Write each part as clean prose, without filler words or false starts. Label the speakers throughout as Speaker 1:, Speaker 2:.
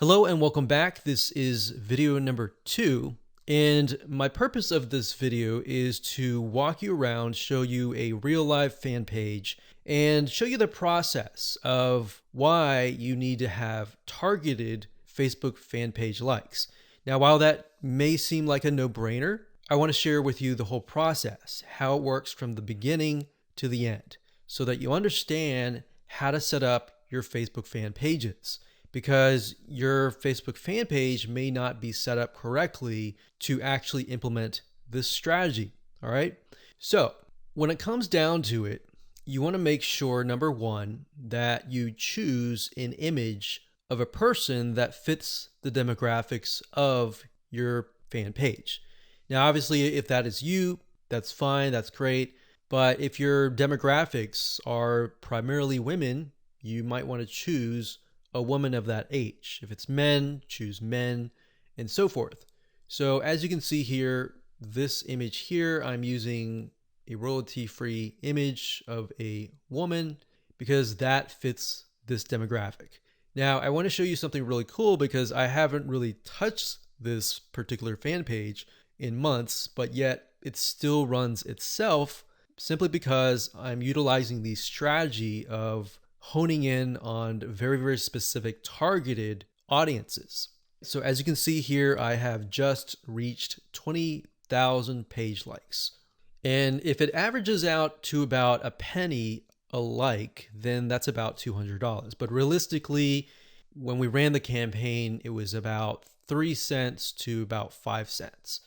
Speaker 1: Hello and welcome back. This is video number 2. And my purpose of this video is to walk you around, show you a real life fan page, and show you the process of why you need to have targeted Facebook fan page likes. Now, while that may seem like a no-brainer, I want to share with you the whole process, how it works from the beginning to the end, so that you understand how to set up your Facebook fan pages. Because your Facebook fan page may not be set up correctly to actually implement this strategy. All right. So when it comes down to it, you want to make sure, number one, that you choose an image of a person that fits the demographics of your fan page. Now, obviously, if that is you, that's fine, that's great. But if your demographics are primarily women, you might want to choose a woman of that age. If it's men, choose men, and so forth. So as you can see here, this image here, I'm using a royalty-free image of a woman because that fits this demographic. Now, I want to show you something really cool because I haven't really touched this particular fan page in months, but yet it still runs itself simply because I'm utilizing the strategy of honing in on very, very specific targeted audiences. So as you can see here, I have just reached 20,000 page likes. And if it averages out to about a penny a like, then that's about $200. But realistically, when we ran the campaign, it was about 3 cents to about 5 cents.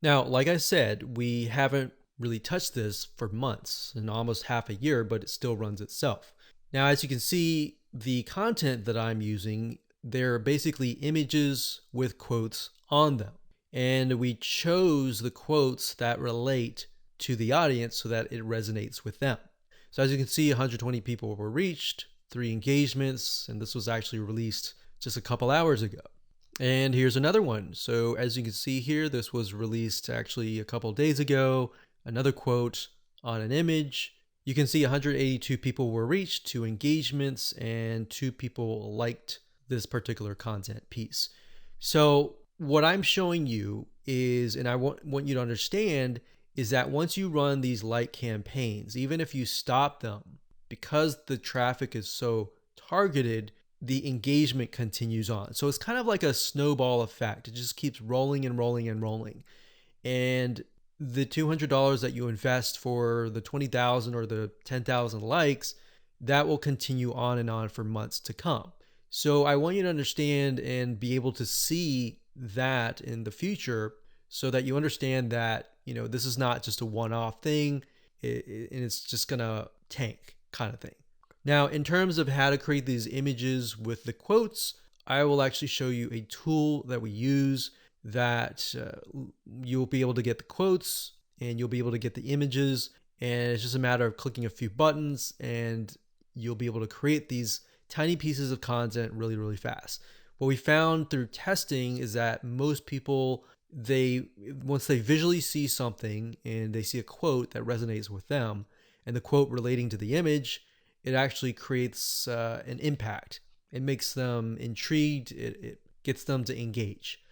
Speaker 1: Now, like I said, we haven't really touched this for months and almost half a year, but it still runs itself. Now, as you can see, the content that I'm using, they're basically images with quotes on them. And we chose the quotes that relate to the audience so that it resonates with them. So as you can see, 120 people were reached, 3 engagements, and this was actually released just a couple hours ago. And here's another one. So as you can see here, this was released actually a couple days ago. Another quote on an image. You can see 182 people were reached, 2 engagements, and 2 people liked this particular content piece. So what I'm showing you is, and I want you to understand, is that once you run these like campaigns, even if you stop them, because the traffic is so targeted, the engagement continues on. So it's kind of like a snowball effect. It just keeps rolling and rolling and rolling. And the $200 that you invest for the 20,000 or the 10,000 likes, that will continue on and on for months to come. So I want you to understand and be able to see that in the future so that you understand that, this is not just a one-off thing and it's just gonna tank kind of thing. Now, in terms of how to create these images with the quotes, I will actually show you a tool that we use that you'll be able to get the quotes and you'll be able to get the images, and it's just a matter of clicking a few buttons and you'll be able to create these tiny pieces of content really, really fast. What we found through testing is that most people, once they visually see something and they see a quote that resonates with them and the quote relating to the image, it actually creates an impact. It makes them intrigued. It gets them to engage.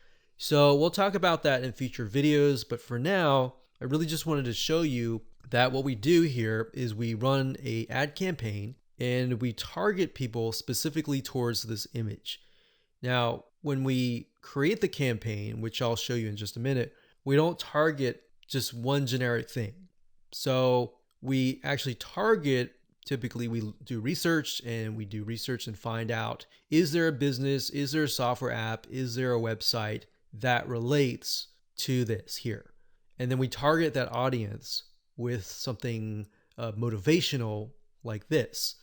Speaker 1: So we'll talk about that in future videos, but for now, I really just wanted to show you that what we do here is we run an ad campaign and we target people specifically towards this image. Now, when we create the campaign, which I'll show you in just a minute, we don't target just one generic thing. So we actually target, typically we do research and find out, is there a business, is there a software app, is there a website that relates to this here? And then we target that audience with something motivational like this.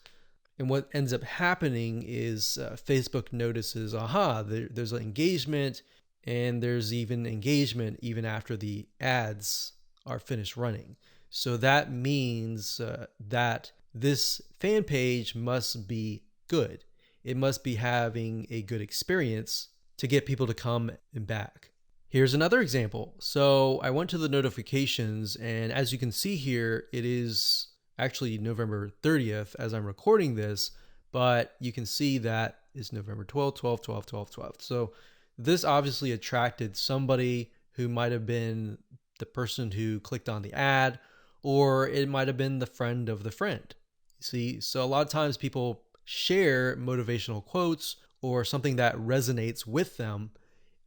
Speaker 1: And what ends up happening is Facebook notices, there's an engagement, and there's even engagement even after the ads are finished running. So that means that this fan page must be good. It must be having a good experience to get people to come and back. Here's another example. So I went to the notifications, and as you can see here, it is actually November 30th as I'm recording this, but you can see that is November 12th, 12th, 12th, 12th, 12th. So this obviously attracted somebody who might have been the person who clicked on the ad, or it might have been the friend of the friend. You see, so a lot of times people share motivational quotes or something that resonates with them,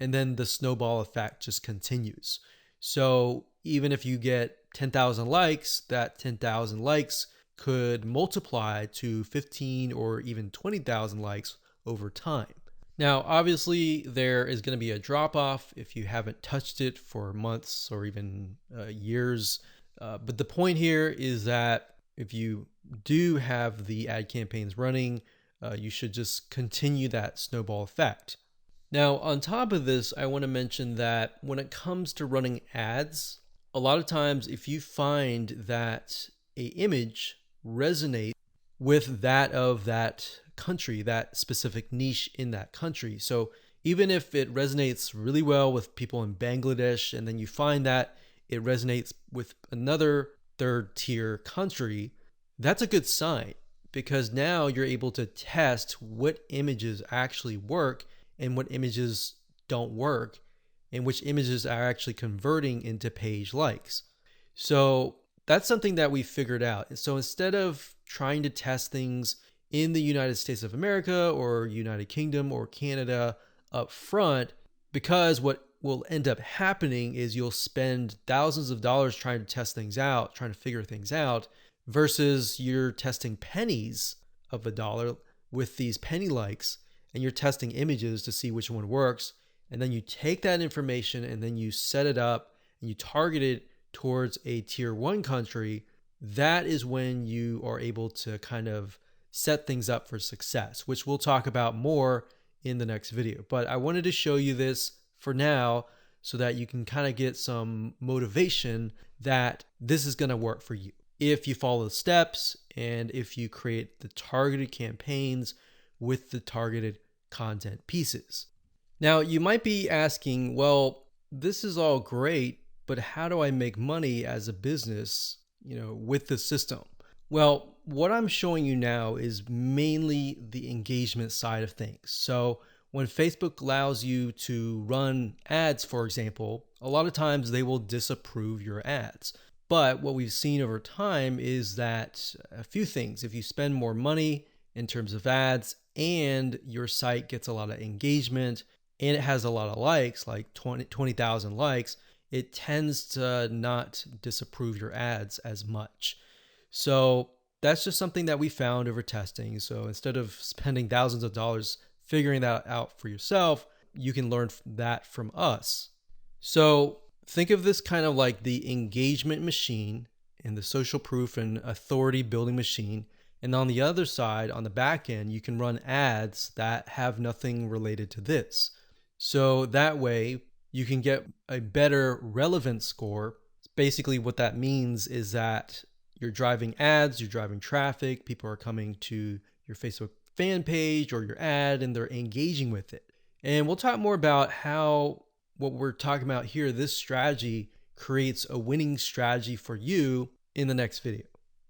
Speaker 1: and then the snowball effect just continues. So even if you get 10,000 likes, that 10,000 likes could multiply to 15 or even 20,000 likes over time. Now, obviously, there is going to be a drop off if you haven't touched it for months or even years. But the point here is that if you do have the ad campaigns running, you should just continue that snowball effect. Now, on top of this, I want to mention that when it comes to running ads, a lot of times if you find that a image resonates with that of that country, that specific niche in that country. So even if it resonates really well with people in Bangladesh, and then you find that it resonates with another third tier country, that's a good sign, because now you're able to test what images actually work and what images don't work, and which images are actually converting into page likes. So that's something that we figured out. So instead of trying to test things in the United States of America or United Kingdom or Canada up front, because what will end up happening is you'll spend thousands of dollars trying to test things out, trying to figure things out, versus you're testing pennies of a dollar with these penny likes, and you're testing images to see which one works. And then you take that information and then you set it up and you target it towards a tier 1 country. That is when you are able to kind of set things up for success, which we'll talk about more in the next video. But I wanted to show you this for now so that you can kind of get some motivation that this is going to work for you if you follow the steps and if you create the targeted campaigns with the targeted content pieces. Now, you might be asking, well, this is all great, but how do I make money as a business, with the system? Well, what I'm showing you now is mainly the engagement side of things. So when Facebook allows you to run ads, for example, a lot of times they will disapprove your ads. But what we've seen over time is that a few things, if you spend more money in terms of ads and your site gets a lot of engagement and it has a lot of likes, like 20,000 likes, it tends to not disapprove your ads as much. So that's just something that we found over testing. So instead of spending thousands of dollars figuring that out for yourself, you can learn that from us. So think of this kind of like the engagement machine and the social proof and authority building machine. And on the other side, on the back end, you can run ads that have nothing related to this. So that way you can get a better relevance score. Basically what that means is that you're driving ads, you're driving traffic, people are coming to your Facebook fan page or your ad and they're engaging with it. And we'll talk more about how what we're talking about here, this strategy creates a winning strategy for you in the next video.